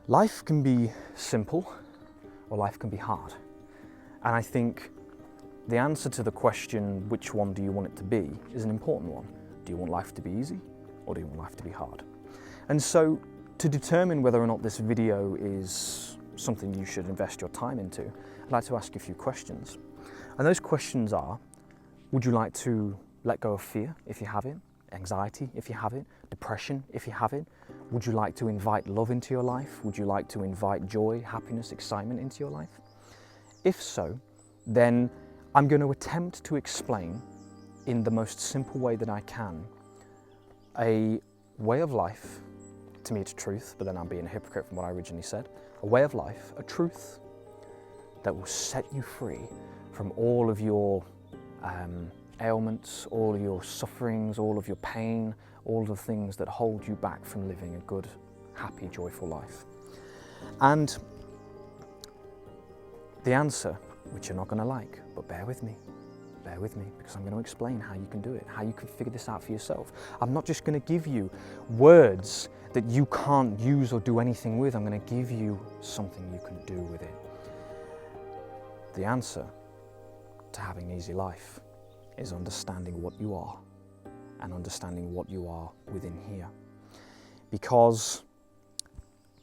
Life can be simple or life can be hard. And I think the answer to the question, which one do you want it to be, is an important one. Do you want life to be easy or do you want life to be hard? And so to determine whether or not this video is something you should invest your time into, I'd like to ask you a few questions. And those questions are, would you like to let go of fear if you have it? Anxiety if you have it? Depression if you have it? Would you like to invite love into your life? Would you like to invite joy, happiness, excitement into your life? If so, then I'm going to attempt to explain in the most simple way that I can a way of life. To me it's truth, but then I'm being a hypocrite from what I originally said. A way of life, a truth that will set you free from all of your ailments, all of your sufferings, all of your pain, all the things that hold you back from living a good, happy, joyful life. And the answer, which you're not going to like, but bear with me, because I'm going to explain how you can do it, how you can figure this out for yourself. I'm not just going to give you words that you can't use or do anything with. I'm going to give you something you can do with it. The answer to having an easy life is understanding what you are and understanding what you are within here. Because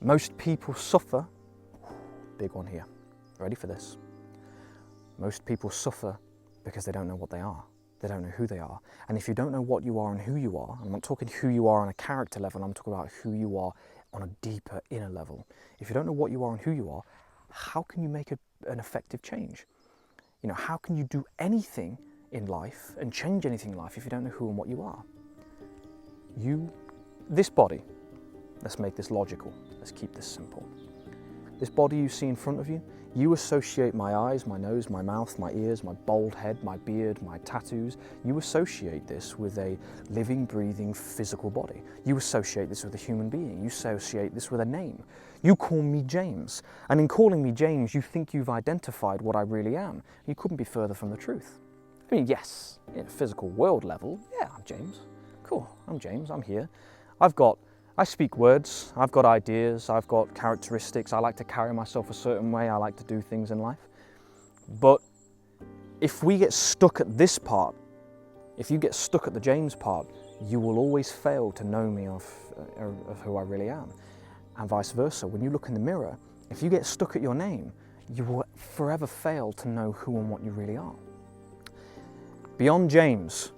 most people suffer, big one here, ready for this? Most people suffer because they don't know what they are. They don't know who they are. And if you don't know what you are and who you are, I'm not talking who you are on a character level, I'm talking about who you are on a deeper inner level. If you don't know what you are and who you are, how can you make an effective change? You know, how can you do anything in life and change anything in life if you don't know who and what you are? This body, let's make this logical, let's keep this simple. This body you see in front of you, you associate my eyes, my nose, my mouth, my ears, my bald head, my beard, my tattoos. You associate this with a living, breathing, physical body. You associate this with a human being. You associate this with a name. You call me James. And in calling me James, you think you've identified what I really am. You couldn't be further from the truth. I mean, yes, in a physical world level, yeah, I'm James. Cool, I'm James, I'm here. I speak words, I've got ideas, I've got characteristics, I like to carry myself a certain way, I like to do things in life. But if we get stuck at this part, if you get stuck at the James part, you will always fail to know me of who I really am. And vice versa, when you look in the mirror, if you get stuck at your name, you will forever fail to know who and what you really are. Beyond James,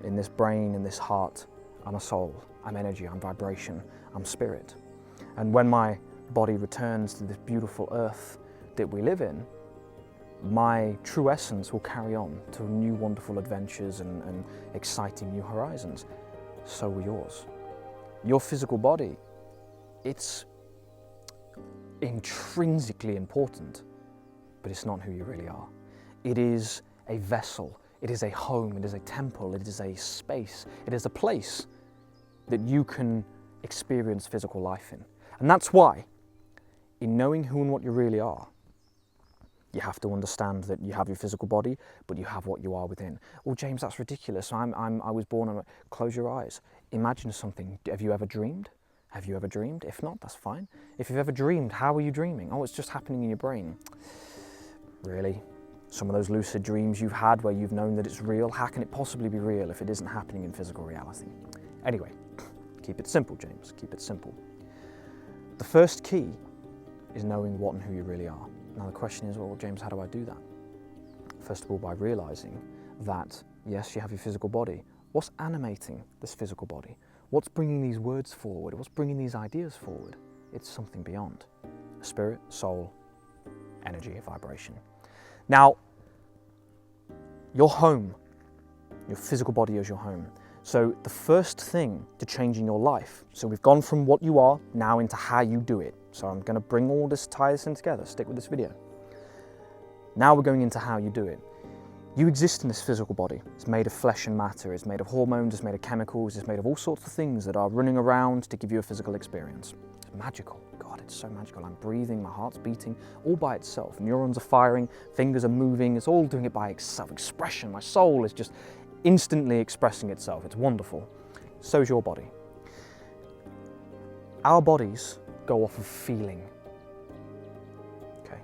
in this brain, in this heart, I'm a soul. I'm energy, I'm vibration, I'm spirit. And when my body returns to this beautiful earth that we live in, my true essence will carry on to new wonderful adventures and exciting new horizons. So will yours. Your physical body, it's intrinsically important, but it's not who you really are. It is a vessel, it is a home, it is a temple, it is a space, it is a place that you can experience physical life in. And that's why, in knowing who and what you really are, you have to understand that you have your physical body, but you have what you are within. Well, James, that's ridiculous. I was born, close your eyes. Imagine something. Have you ever dreamed? Have you ever dreamed? If not, that's fine. If you've ever dreamed, how are you dreaming? Oh, it's just happening in your brain. Really? Some of those lucid dreams you've had where you've known that it's real, how can it possibly be real if it isn't happening in physical reality? Anyway, keep it simple, James, keep it simple. The first key is knowing what and who you really are. Now the question is, well, James, how do I do that? First of all, by realizing that, yes, you have your physical body. What's animating this physical body? What's bringing these words forward? What's bringing these ideas forward? It's something beyond. Spirit, soul, energy, vibration. Now, your home, your physical body is your home. So the first thing to change in your life, so we've gone from what you are now into how you do it. So I'm going to bring all this, tie this in together, stick with this video. Now we're going into how you do it. You exist in this physical body. It's made of flesh and matter, it's made of hormones, it's made of chemicals, it's made of all sorts of things that are running around to give you a physical experience. It's magical. God, it's so magical. I'm breathing, my heart's beating, all by itself. Neurons are firing, fingers are moving, it's all doing it by self-expression. My soul is just instantly expressing itself. It's wonderful. So is your body. Our bodies go off of feeling. Okay?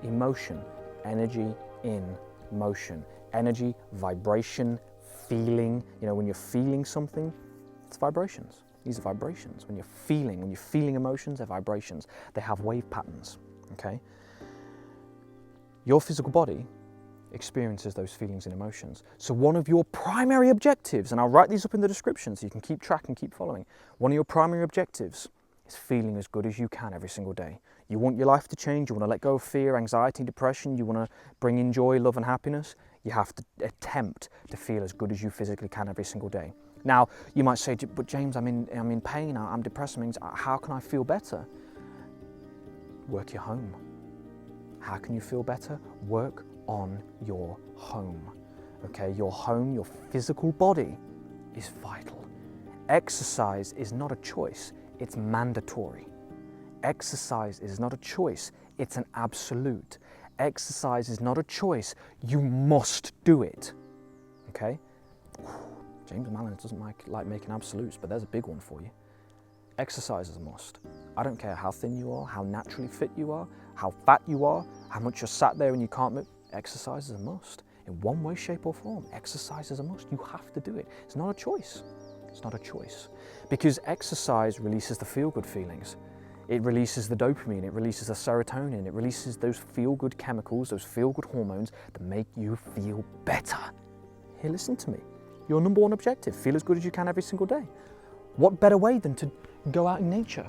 Emotion, energy in motion. Energy, vibration, feeling. You know, when you're feeling something, it's vibrations. These are vibrations. When you're feeling emotions, they're vibrations. They have wave patterns, okay? Your physical body experiences those feelings and emotions. So one of your primary objectives, and I'll write these up in the description so you can keep track and keep following. One of your primary objectives is feeling as good as you can every single day. You want your life to change, you want to let go of fear, anxiety, depression, you want to bring in joy, love and happiness. You have to attempt to feel as good as you physically can every single day. Now, you might say, but James, I'm in pain, I'm depressed, how can I feel better? Work your home. How can you feel better? Work on your home, okay? Your home, your physical body is vital. Exercise is not a choice, it's mandatory. Exercise is not a choice, it's an absolute. Exercise is not a choice, you must do it, okay? James Mallon doesn't like making absolutes, but there's a big one for you. Exercise is a must. I don't care how thin you are, how naturally fit you are, how fat you are, how much you're sat there and you can't move. Exercise is a must. In one way, shape or form, exercise is a must. You have to do it. It's not a choice. It's not a choice. Because exercise releases the feel-good feelings. It releases the dopamine, it releases the serotonin, it releases those feel-good chemicals, those feel-good hormones that make you feel better. Here, listen to me. Your number one objective, feel as good as you can every single day. What better way than to go out in nature?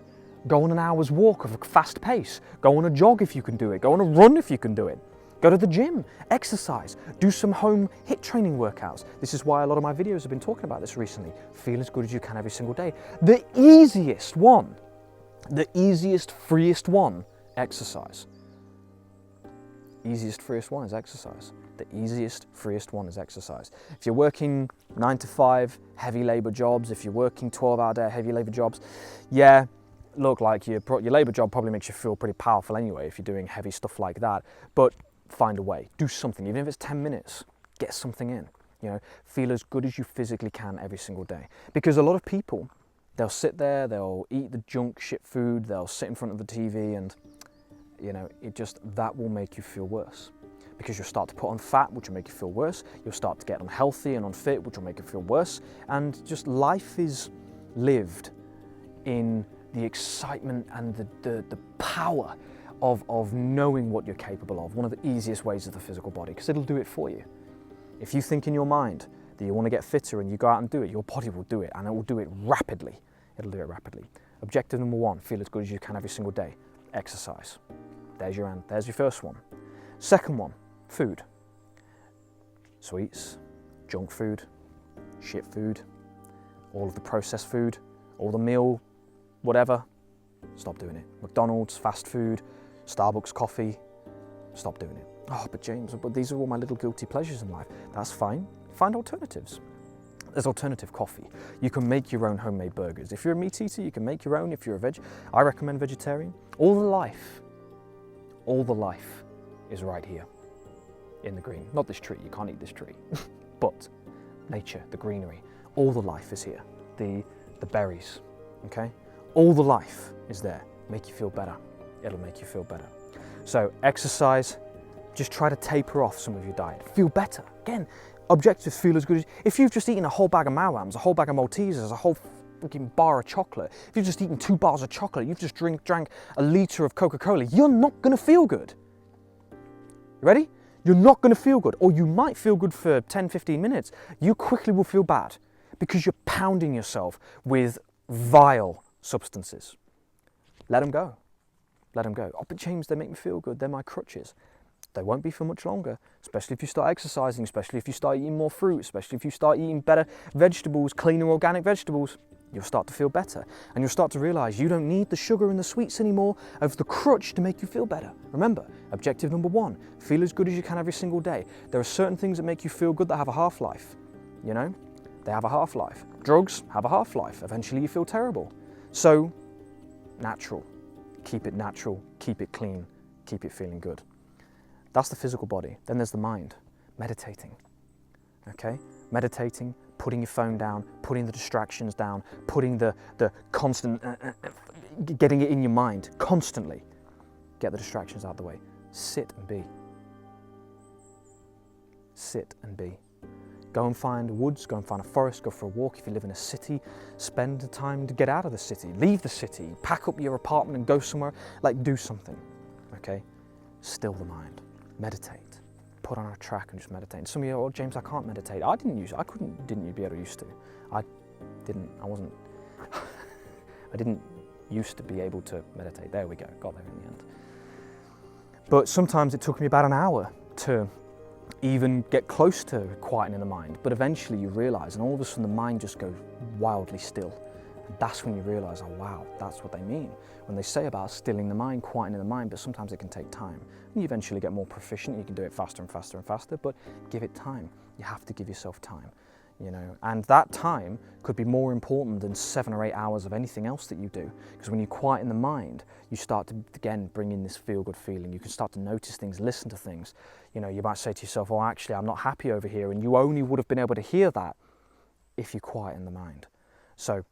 Go on an hour's walk of a fast pace. Go on a jog if you can do it. Go on a run if you can do it. Go to the gym, exercise, do some home HIIT training workouts. This is why a lot of my videos have been talking about this recently. Feel as good as you can every single day. The easiest one, the easiest, freest one, exercise. Easiest, freest one is exercise. The easiest, freest one is exercise. If you're working 9 to 5, heavy labor jobs, if you're working 12-hour day, heavy labor jobs, yeah, look, like your labor job probably makes you feel pretty powerful anyway if you're doing heavy stuff like that, but find a way, do something, even if it's 10 minutes, get something in, you know, feel as good as you physically can every single day. Because a lot of people, they'll sit there, they'll eat the junk shit food, they'll sit in front of the TV and, you know, that will make you feel worse. Because you'll start to put on fat, which will make you feel worse. You'll start to get unhealthy and unfit, which will make you feel worse. And just life is lived in the excitement and the power of knowing what you're capable of. One of the easiest ways is the physical body, because it'll do it for you. If you think in your mind that you want to get fitter and you go out and do it, your body will do it, and it will do it rapidly. It'll do it rapidly. Objective number one, feel as good as you can every single day. Exercise. There's your first one. Second one, food. Sweets, junk food, shit food, all of the processed food, all the meal, whatever, stop doing it. McDonald's, fast food, Starbucks coffee, stop doing it. Oh, but James, but these are all my little guilty pleasures in life. That's fine. Find alternatives. There's alternative coffee. You can make your own homemade burgers. If you're a meat eater, you can make your own. If you're a veg, I recommend vegetarian. All the life is right here in the green. Not this tree, you can't eat this tree, but nature, the greenery. All the life is here. The berries, okay? All the life is there. Make you feel better. It'll make you feel better. So exercise, just try to taper off some of your diet. Feel better. Again, objectives feel as good as, if you've just eaten a whole bag of Mawams, a whole bag of Maltesers, a whole freaking bar of chocolate, if you've just eaten 2 bars of chocolate, you've just drank a litre of Coca-Cola, you're not gonna feel good. You ready? You're not gonna feel good, or you might feel good for 10, 15 minutes. You quickly will feel bad because you're pounding yourself with vile substances. Let them go. Let them go. Oh, but James, they make me feel good. They're my crutches. They won't be for much longer, especially if you start exercising, especially if you start eating more fruit, especially if you start eating better vegetables, cleaner organic vegetables. You'll start to feel better, and you'll start to realize you don't need the sugar and the sweets anymore of the crutch to make you feel better. Remember, objective number one, feel as good as you can every single day. There are certain things that make you feel good that have a half-life, you know? They have a half-life. Drugs have a half-life. Eventually you feel terrible. So, natural. Keep it natural, keep it clean, keep it feeling good. That's the physical body. Then there's the mind, meditating, okay? Meditating, putting your phone down, putting the distractions down, putting the constant getting it in your mind constantly. Get the distractions out of the way. Sit and be. Sit and be. Go and find woods, go and find a forest, go for a walk. If you live in a city, spend the time to get out of the city. Leave the city, pack up your apartment and go somewhere, like do something, okay? Still the mind, meditate. Put on a track and just meditate. And some of you, oh James, I can't meditate. Didn't you be able to used to? I didn't used to be able to meditate. There we go, got there in the end. But sometimes it took me about an hour to even get close to quietening the mind, but eventually you realize, and all of a sudden the mind just goes wildly still. And that's when you realize, oh wow, that's what they mean when they say about stilling the mind, quietening the mind, but sometimes it can take time. And you eventually get more proficient, you can do it faster and faster and faster, but give it time. You have to give yourself time, you know, and that time could be more important than 7 or 8 hours of anything else that you do, because when you quieten the mind, you start to, again, bring in this feel-good feeling. You can start to notice things, listen to things. You know, you might say to yourself, oh, actually, I'm not happy over here, and you only would have been able to hear that if you quieten the mind. So,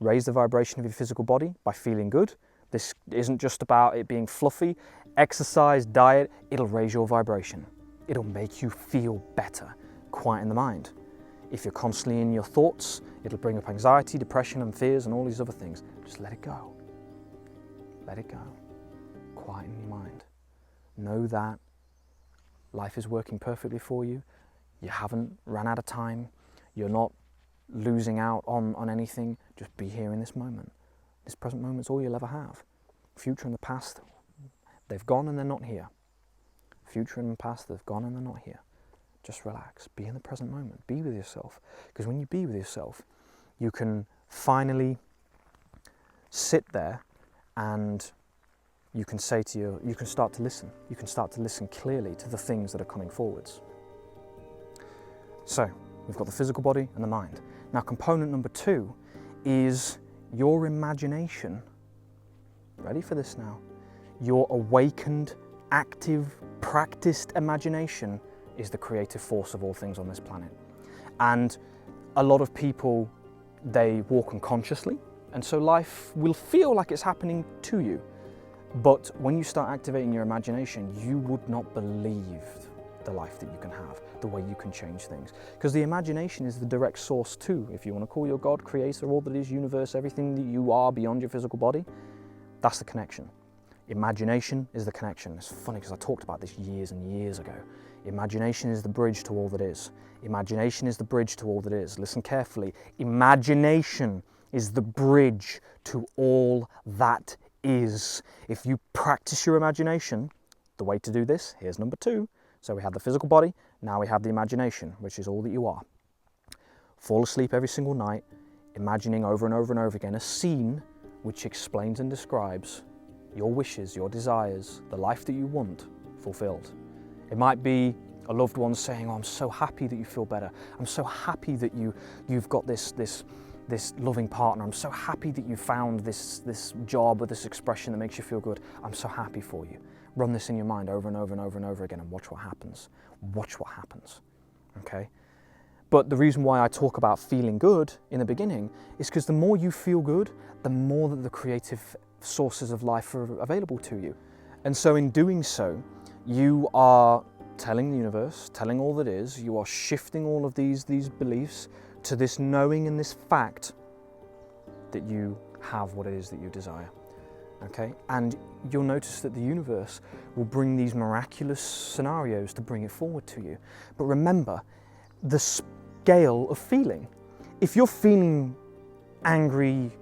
raise the vibration of your physical body by feeling good. This isn't just about it being fluffy. Exercise, diet, it'll raise your vibration. It'll make you feel better. Quieten the mind. If you're constantly in your thoughts, it'll bring up anxiety, depression, and fears, and all these other things. Just let it go. Let it go. Quieten your mind. Know that life is working perfectly for you. You haven't run out of time. You're not losing out on anything. Just be here in this moment. This present moment's all you'll ever have. Future and the past, they've gone and they're not here. Future and the past, they've gone and they're not here. Just relax. Be in the present moment. Be with yourself. Because when you be with yourself, you can finally sit there and you can say to you can start to listen. You can start to listen clearly to the things that are coming forwards. So, we've got the physical body and the mind. Now, component number 2 is your imagination. Ready for this now? Your awakened, active, practiced imagination is the creative force of all things on this planet. And a lot of people, they walk unconsciously, and so life will feel like it's happening to you. But when you start activating your imagination, you would not believe the life that you can have, the way you can change things. Because the imagination is the direct source too, if you want to call your God, creator, all that is, universe, everything that you are beyond your physical body, that's the connection. Imagination is the connection. It's funny because I talked about this years and years ago. Imagination is the bridge to all that is. Imagination is the bridge to all that is. Listen carefully. Imagination is the bridge to all that is. If you practice your imagination, the way to do this, here's number 2. So we have the physical body, now we have the imagination, which is all that you are. Fall asleep every single night, imagining over and over and over again a scene which explains and describes your wishes, your desires, the life that you want fulfilled. It might be a loved one saying, oh, I'm so happy that you feel better. I'm so happy that you've got this loving partner. I'm so happy that you found this job or this expression that makes you feel good. I'm so happy for you. Run this in your mind over and over and over and over again and watch what happens. Watch what happens, okay? But the reason why I talk about feeling good in the beginning is because the more you feel good, the more that the creative sources of life are available to you. And so in doing so, you are telling the universe, telling all that is, you are shifting all of these beliefs to this knowing and this fact that you have what it is that you desire. Okay? And you'll notice that the universe will bring these miraculous scenarios to bring it forward to you. But remember, the scale of feeling. If you're feeling angry,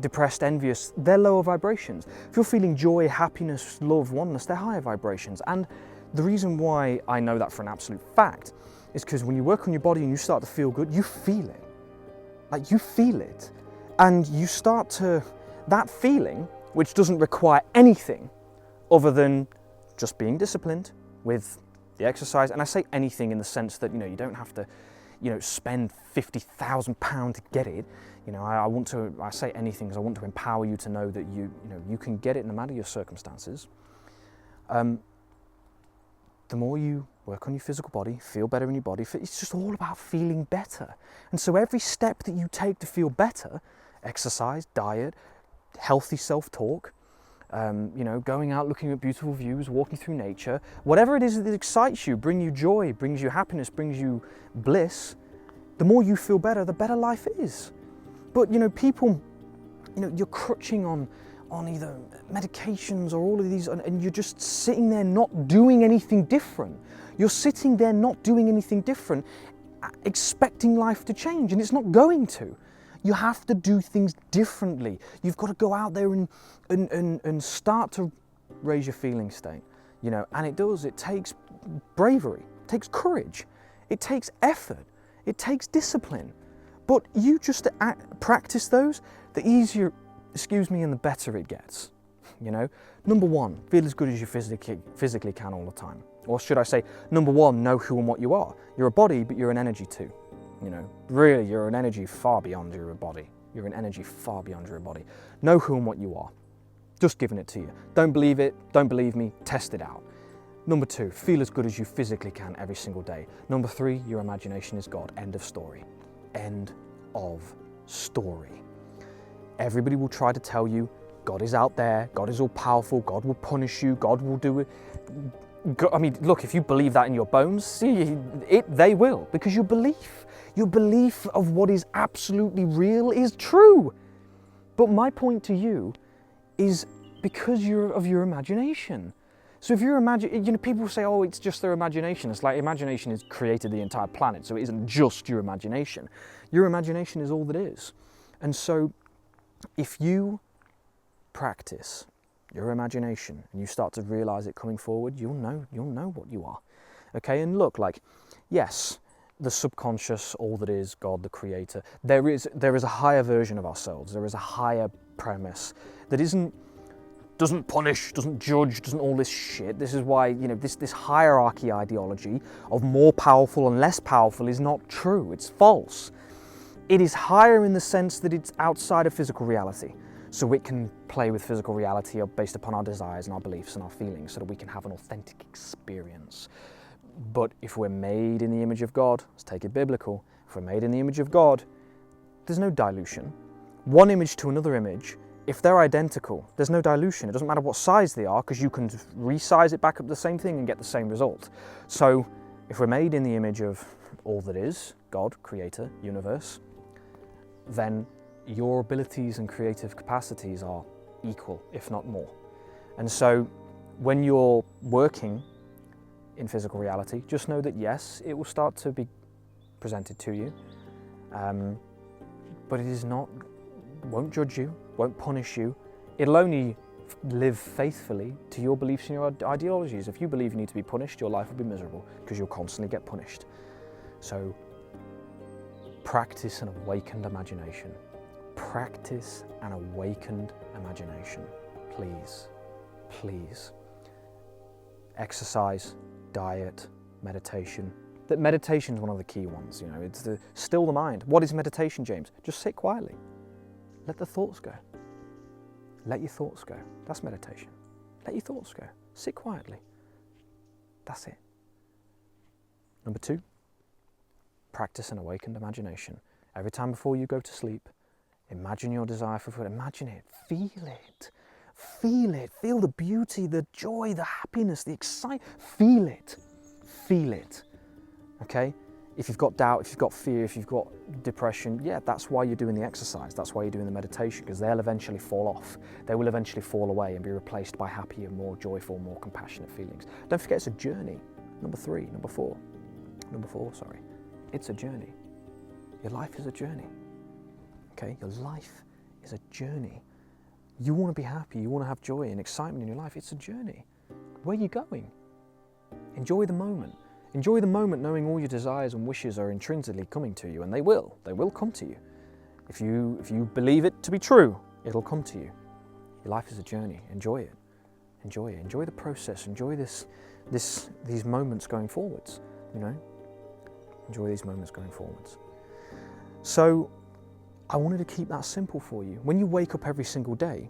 depressed, envious, they're lower vibrations. If you're feeling joy, happiness, love, oneness, they're higher vibrations. And the reason why I know that for an absolute fact is because when you work on your body and you start to feel good, you feel it. Like, you feel it. And you start to, that feeling, which doesn't require anything other than just being disciplined with the exercise. And I say anything in the sense that, you don't have to, spend £50,000 to get it. I say anything because I want to empower you to know that you can get it no matter your circumstances. The more you work on your physical body, feel better in your body, it's just all about feeling better. And so every step that you take to feel better, exercise, diet, healthy self-talk, you know, going out, looking at beautiful views, walking through nature, whatever it is that excites you, brings you joy, brings you happiness, brings you bliss, the more you feel better, the better life is. But, you know, people, you know, you're crutching on either medications or all of these, and you're just sitting there not doing anything different. You're sitting there not doing anything different, expecting life to change, and it's not going to. You have to do things differently. You've got to go out there and start to raise your feeling state, you know, and it does. It takes bravery, it takes courage, it takes effort, it takes discipline. But you just practice those, the easier, and the better it gets, you know. Number one, feel as good as you physically can all the time. Or should I say, number one, know who and what you are. You're a body, but you're an energy too. You know, really, you're an energy far beyond your body. You're an energy far beyond your body. Know who and what you are. Just giving it to you. Don't believe it, don't believe me, test it out. Number two, feel as good as you physically can every single day. Number three, your imagination is God. End of story. End of story. Everybody will try to tell you God is out there, God is all powerful, God will punish you, God will do it. I mean, look, if you believe that in your bones, see, they will, because your belief of what is absolutely real is true. But my point to you is because you're of your imagination. So if you're you know, people say, oh, it's just their imagination. It's like imagination has created the entire planet, so it isn't just your imagination. Your imagination is all that is. And so if you practice your imagination and you start to realize it coming forward, you'll know what you are. Okay, and look, like, yes, the subconscious, all that is, God, the creator, there is a higher version of ourselves, there is a higher premise that doesn't punish, doesn't judge, doesn't all this shit. This is why, you know, this hierarchy ideology of more powerful and less powerful is not true, it's false. It is higher in the sense that it's outside of physical reality. So it can play with physical reality based upon our desires and our beliefs and our feelings so that we can have an authentic experience. But if we're made in the image of God, let's take it biblical, if we're made in the image of God, there's no dilution. One image to another image, if they're identical, there's no dilution. It doesn't matter what size they are, because you can resize it back up the same thing and get the same result. So if we're made in the image of all that is, God, creator, universe, then your abilities and creative capacities are equal, if not more. And so when you're working in physical reality, just know that yes, it will start to be presented to you, but it is not, won't judge you, won't punish you. It'll only live faithfully to your beliefs and your ideologies. If you believe you need to be punished, your life will be miserable because you'll constantly get punished. So practice an awakened imagination. Practice an awakened imagination. Please, please. Exercise, diet, meditation. That meditation is one of the key ones, you know, it's the still the mind. What is meditation, James? Just sit quietly. Let the thoughts go. Let your thoughts go. That's meditation. Let your thoughts go. Sit quietly. That's it. Number two, practice an awakened imagination. Every time before you go to sleep, imagine your desire for food. Imagine it. Feel it. Feel it. Feel the beauty, the joy, the happiness, the excitement. Feel it. Feel it. Okay? If you've got doubt, if you've got fear, if you've got depression, yeah, that's why you're doing the exercise. That's why you're doing the meditation, because they'll eventually fall off. They will eventually fall away and be replaced by happier, more joyful, more compassionate feelings. Don't forget, it's a journey. Number four, it's a journey. Your life is a journey. Okay? Your life is a journey. You want to be happy, you want to have joy and excitement in your life. It's a journey. Where are you going? Enjoy the moment. Enjoy the moment knowing all your desires and wishes are intrinsically coming to you, and they will come to you. If you believe it to be true, it'll come to you. Your life is a journey. Enjoy it. Enjoy it. Enjoy the process. Enjoy these moments going forwards, you know? Enjoy these moments going forwards. So I wanted to keep that simple for you. When you wake up every single day,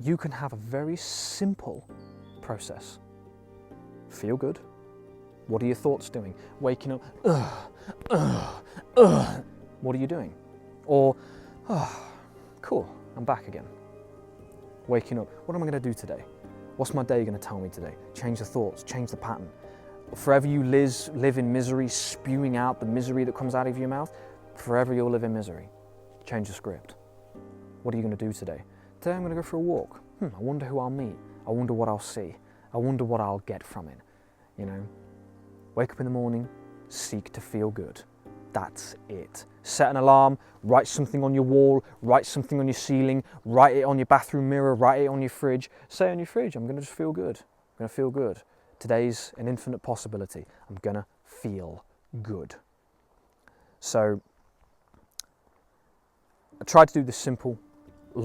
you can have a very simple process. Feel good. What are your thoughts doing? Waking up, what are you doing? Or, cool, I'm back again. Waking up, what am I going to do today? What's my day going to tell me today? Change the thoughts, change the pattern. Forever you live in misery, spewing out the misery that comes out of your mouth, forever you'll live in misery. Change the script. What are you going to do today? Today I'm going to go for a walk. I wonder who I'll meet. I wonder what I'll see. I wonder what I'll get from it. You know, wake up in the morning, seek to feel good. That's it. Set an alarm, write something on your wall, write something on your ceiling, write it on your bathroom mirror, write it on your fridge. Say on your fridge, I'm going to just feel good. I'm going to feel good. Today's an infinite possibility. I'm going to feel good. So, I tried to do this simple,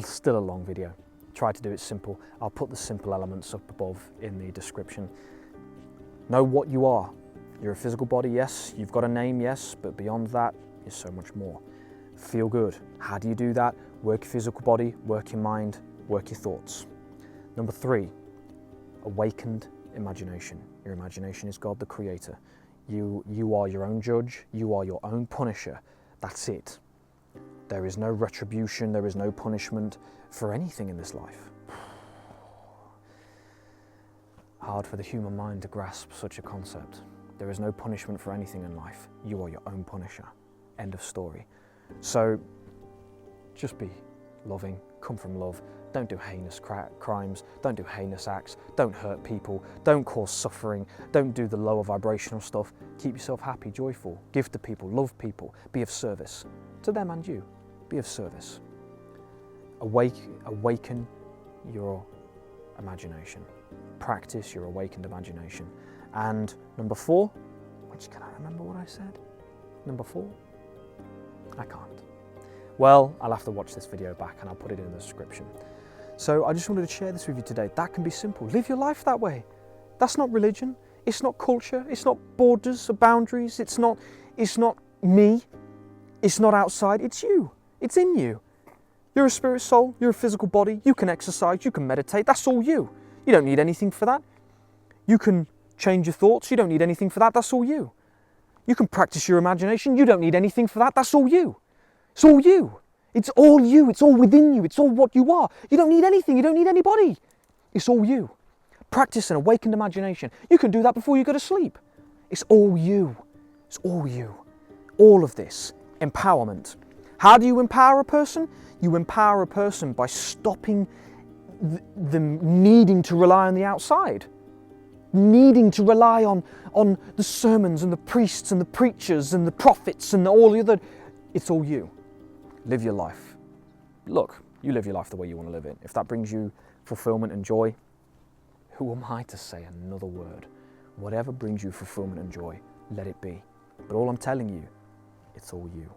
still a long video. Try to do it simple. I'll put the simple elements up above in the description. Know what you are. You're a physical body, yes. You've got a name, yes. But beyond that is so much more. Feel good. How do you do that? Work your physical body, work your mind, work your thoughts. Number 3, awakened imagination. Your imagination is God the Creator. You are your own judge. You are your own punisher. That's it. There is no retribution. There is no punishment for anything in this life. Hard for the human mind to grasp such a concept. There is no punishment for anything in life. You are your own punisher. End of story. So just be loving, come from love. Don't do heinous crimes. Don't do heinous acts. Don't hurt people. Don't cause suffering. Don't do the lower vibrational stuff. Keep yourself happy, joyful. Give to people, love people. Be of service to them and you. Be of service. Awaken your imagination. Practice your awakened imagination. And number 4, which, can I remember what I said? Number 4? I can't. Well, I'll have to watch this video back and I'll put it in the description. So I just wanted to share this with you today. That can be simple. Live your life that way. That's not religion. It's not culture. It's not borders or boundaries. It's not me. It's not outside. It's you. It's in you. You're a spirit soul. You're a physical body. You can exercise. You can meditate. That's all you. You don't need anything for that. You can change your thoughts. You don't need anything for that. That's all you. You can practice your imagination. You don't need anything for that. That's all you. It's all you. It's all you. It's all within you. It's all what you are. You don't need anything. You don't need anybody. It's all you. Practice an awakened imagination. You can do that before you go to sleep. It's all you. It's all you. All of this. Empowerment. How do you empower a person? You empower a person by stopping them needing to rely on the outside. Needing to rely on the sermons and the priests and the preachers and the prophets and all the other. It's all you. Live your life. Look, you live your life the way you want to live it. If that brings you fulfillment and joy, who am I to say another word? Whatever brings you fulfillment and joy, let it be. But all I'm telling you, it's all you.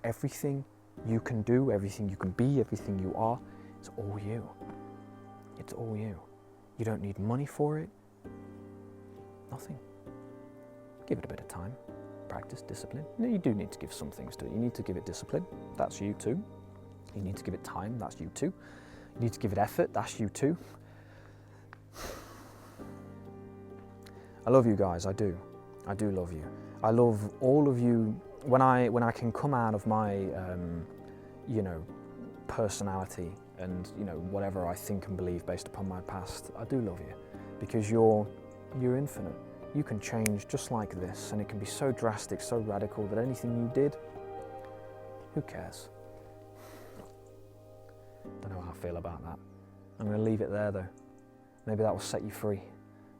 Everything you can do, everything you can be, everything you are, it's all you. It's all you. You don't need money for it. Nothing. Give it a bit of time. Practice, discipline. No, you do need to give some things to it. You need to give it discipline. That's you too. You need to give it time. That's you too. You need to give it effort. That's you too. I love you guys. I do. I do love you. I love all of you. When I can come out of my, personality and whatever I think and believe based upon my past, I do love you, because you're infinite. You can change just like this, and it can be so drastic, so radical that anything you did, who cares? Don't know how I feel about that. I'm going to leave it there though. Maybe that will set you free.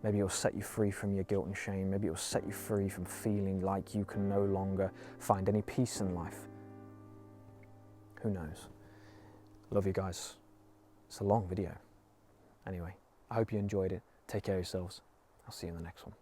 Maybe it will set you free from your guilt and shame. Maybe it will set you free from feeling like you can no longer find any peace in life. Who knows? Love you guys. It's a long video. Anyway, I hope you enjoyed it. Take care of yourselves. I'll see you in the next one.